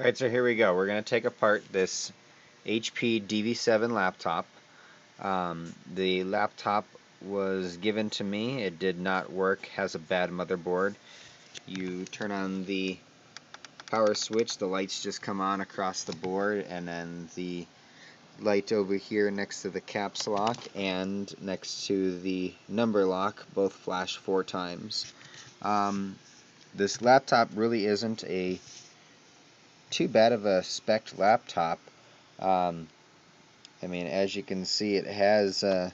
Alright, so here we go. We're going to take apart this HP DV7 laptop. The laptop was given to me. It did not work, has a bad motherboard. You turn on the power switch, the lights just come on across the board, and then the light over here next to the caps lock and next to the number lock both flash 4 times. This laptop really isn't too bad of a spec laptop. I mean, as you can see, it has a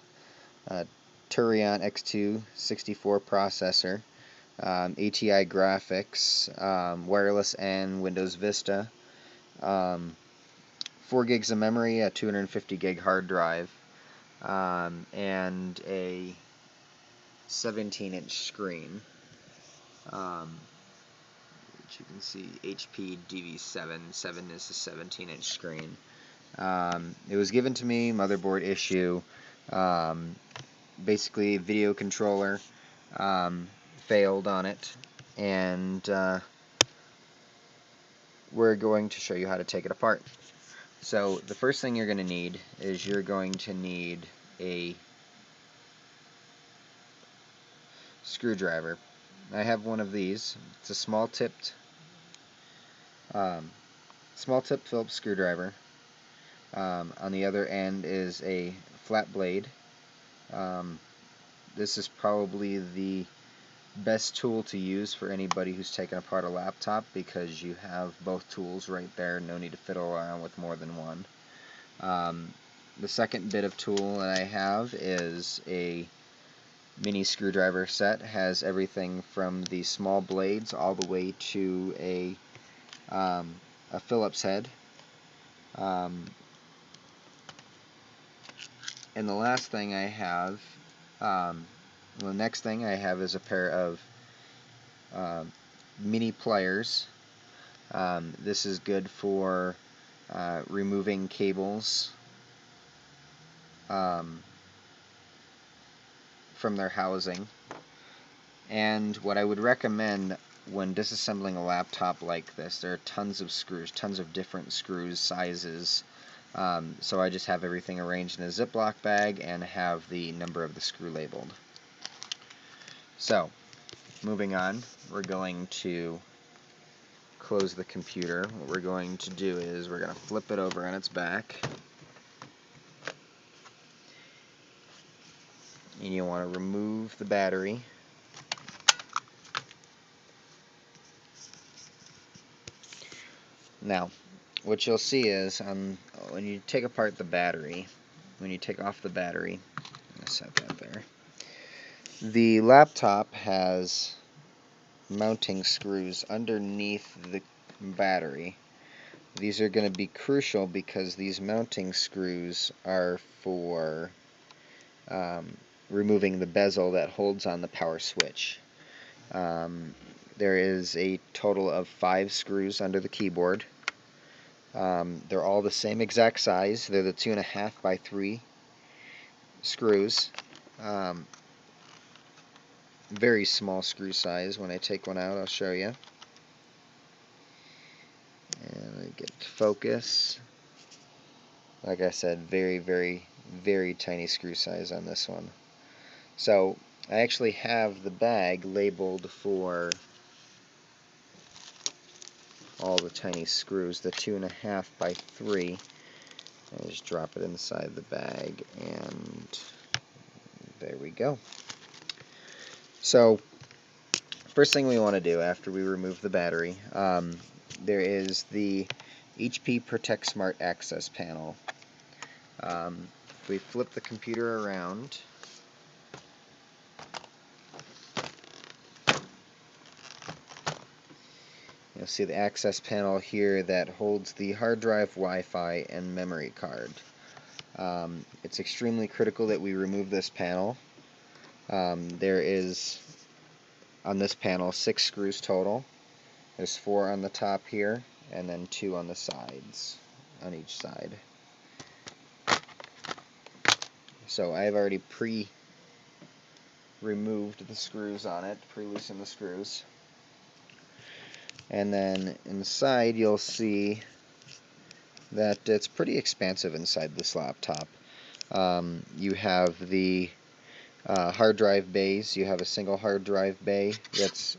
Turion X2 64 processor, ATI graphics, wireless and Windows Vista, 4 gigs of memory, a 250 gig hard drive, and a 17-inch screen. Which you can see HP DV7, 7 is a 17-inch screen. It was given to me, motherboard issue. Basically, video controller failed on it, and we're going to show you how to take it apart. So the first thing you're going to need is you're going to need a screwdriver. I have one of these. It's a small-tipped Phillips screwdriver. On the other end is a flat blade. This is probably the best tool to use for anybody who's taking apart a laptop, because you have both tools right there, no need to fiddle around with more than one. The second bit of tool that I have is a mini screwdriver set. Has everything from the small blades all the way to a Phillips head. And the last thing I have, the next thing I have is a pair of mini pliers. This is good for removing cables from their housing. And what I would recommend when disassembling a laptop like this, there are tons of screws, tons of different screws, sizes. So I just have everything arranged in a Ziploc bag and have the number of the screw labeled. So, moving on, we're going to close the computer. What we're going to do is we're going to flip it over on its back. And you want to remove the battery. Now, what you'll see is when you take apart the battery, when you take off the battery, I'm going to set that there. The laptop has mounting screws underneath the battery. These are going to be crucial because these mounting screws are for removing the bezel that holds on the power switch. There is a total of 5 screws under the keyboard. They're all the same exact size. They're the 2.5 by 3 screws. Very small screw size. When I take one out, I'll show you. And I get to focus. Like I said, very, very, very tiny screw size on this one. So I actually have the bag labeled for all the tiny screws, the 2.5 by 3. I just drop it inside the bag, and there we go. So, first thing we want to do after we remove the battery, there is the HP Protect Smart Access panel. If we flip the computer around, you'll see the access panel here that holds the hard drive, Wi-Fi, and memory card. It's extremely critical that we remove this panel. There is, on this panel, 6 screws total. There's 4 on the top here, and then 2 on the sides, on each side. So I've already pre-removed the screws on it, pre-loosened the screws. And then inside you'll see that it's pretty expansive inside this laptop. You have the hard drive bays. You have a single hard drive bay that's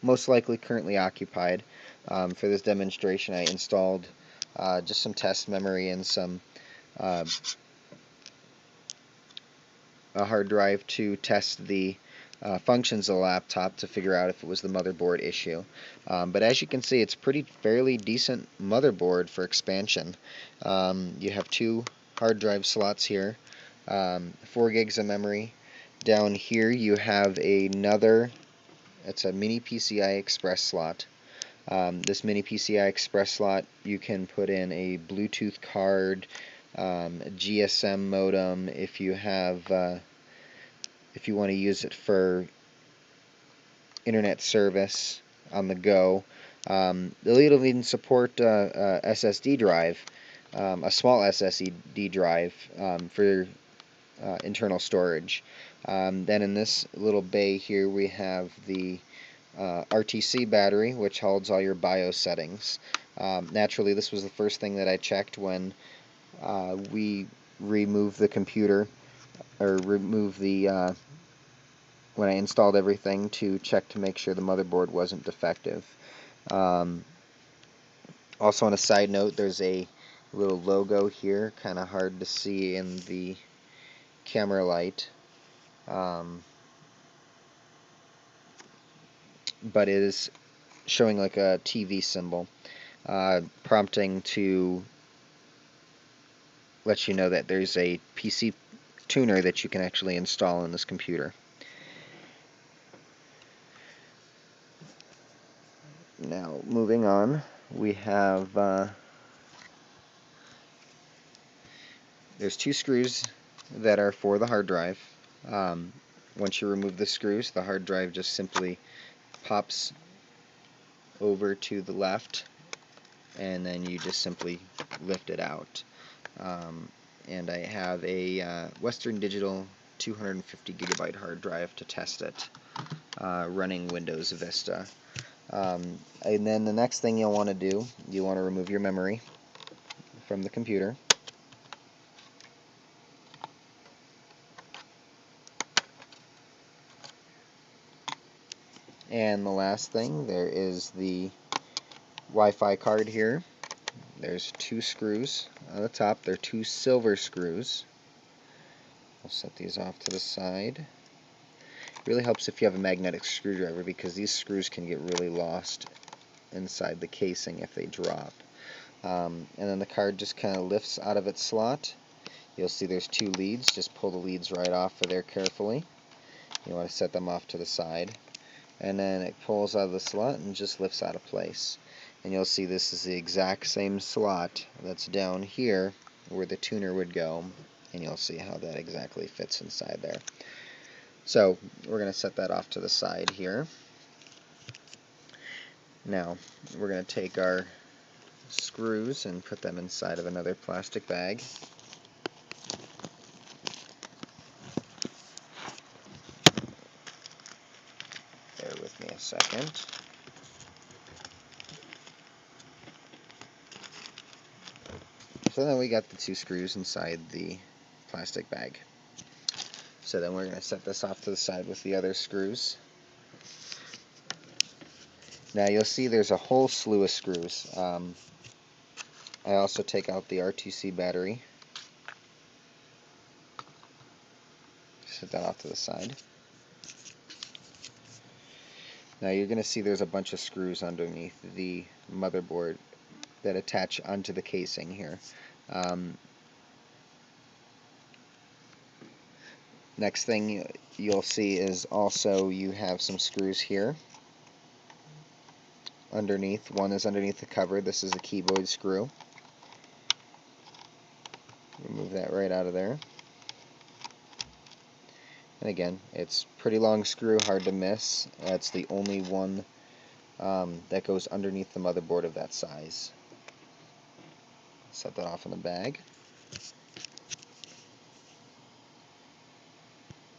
most likely currently occupied. For this demonstration, I installed just some test memory and some a hard drive to test the functions of the laptop to figure out if it was the motherboard issue. But as you can see, it's fairly decent motherboard for expansion. You have two hard drive slots here, 4 gigs of memory. Down here you have another, it's a mini PCI Express slot. This mini PCI Express slot, you can put in a Bluetooth card, a GSM modem if you have if you want to use it for internet service on the go. They'll even support SSD drive, a small SSD drive for internal storage. Then in this little bay here we have the RTC battery, which holds all your BIOS settings. Naturally, this was the first thing that I checked when we removed the computer, or removed the when I installed everything, to check to make sure the motherboard wasn't defective. Also, on a side note, there's a little logo here, kind of hard to see in the camera light, but it is showing like a TV symbol, prompting to let you know that there's a PC tuner that you can actually install in this computer. Now, moving on, we have there's 2 screws that are for the hard drive. Once you remove the screws, the hard drive just simply pops over to the left, and then you just simply lift it out. And I have a Western Digital 250 gigabyte hard drive to test it, running Windows Vista. And then the next thing you'll want to do, you want to remove your memory from the computer. And the last thing, there is the Wi-Fi card here. There's 2 screws on the top. They're 2 silver screws. I'll set these off to the side. It really helps if you have a magnetic screwdriver, because these screws can get really lost inside the casing if they drop. And then the card just kind of lifts out of its slot. You'll see there's 2 leads. Just pull the leads right off of there carefully. You want to set them off to the side. And then it pulls out of the slot and just lifts out of place. And you'll see this is the exact same slot that's down here where the tuner would go, and you'll see how that exactly fits inside there. So we're going to set that off to the side here. Now we're going to take our screws and put them inside of another plastic bag. Bear with me a second. So then we got the 2 screws inside the plastic bag. So then we're going to set this off to the side with the other screws. Now you'll see there's a whole slew of screws. I also take out the RTC battery. Set that off to the side. Now you're going to see there's a bunch of screws underneath the motherboard that attach onto the casing here. Next thing you'll see is also you have some screws here underneath. One is underneath the cover. This is a keyboard screw. Remove that right out of there. And again, it's pretty long screw, hard to miss. That's the only one that goes underneath the motherboard of that size. Set that off in the bag.